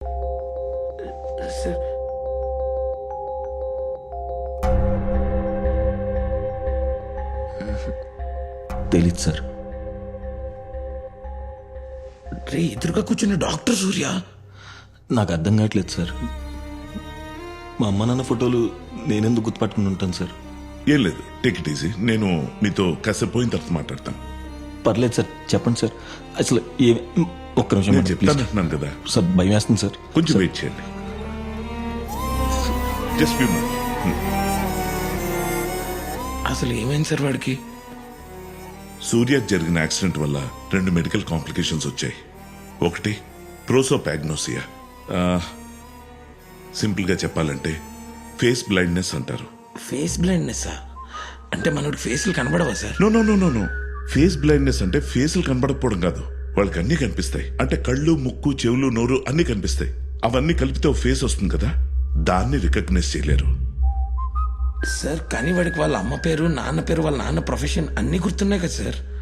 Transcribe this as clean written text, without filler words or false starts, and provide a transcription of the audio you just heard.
Sir తెలీదు sir. రే ఎదురుగా కూర్చున్న డాక్టర్ సూర్య. నాకు అర్థం కావట్లేదు సార్. మా అమ్మ నాన్న ఫోటోలు నేనెందుకు గుర్తుపట్టుకుని ఉంటాను సార్? ఏం లేదు, టేక్ ఇట్ ఈజీ. నేను మీతో కాసేపు పోయిన తర్వాత మాట్లాడతాను. పర్లేదు సార్, చెప్పండి సార్. అసలు ఏ ఒక్క నిమిషం నేను మేడం, చెప్తాను ప్లీజ్. అంటున్నాను కదా, సార్ భయం వేస్తుంది సార్. కొంచెం వెయిట్ చేయండి. Just few minutes. అసలు ఏమైంది సార్ వాడికి? సూర్యకు జరిగిన యాక్సిడెంట్ వల్ల 2 మెడికల్ కాంప్లికేషన్స్ వచ్చాయి. ఒకటి ప్రోసోపాగ్నోసియా, సింపుల్ గా చెప్పాలంటే ఫేస్ బ్లైండ్నెస్ అంటారు. ఫేస్ బ్లైండ్నెస్ అంటే మనోడికి ఫేస్లు కనబడవా sir? No no no no no face blindness అంటే ఫేసులు కనబడకపోవడం కాదు, వాళ్ళకి అన్ని కనిపిస్తాయి. అంటే కళ్ళు, ముక్కు, చెవులు, నోరు అన్ని కనిపిస్తాయి. అవన్నీ కలిపితే ఒక ఫేస్ వస్తుంది కదా, దాన్ని రికగ్నైజ్ చేయలేరు. సార్ కానీ వాడికి వాళ్ళ అమ్మ పేరు, నాన్న పేరు, వాళ్ళ నాన్న ప్రొఫెషన్ అన్ని గుర్తున్నాయి కదా సార్.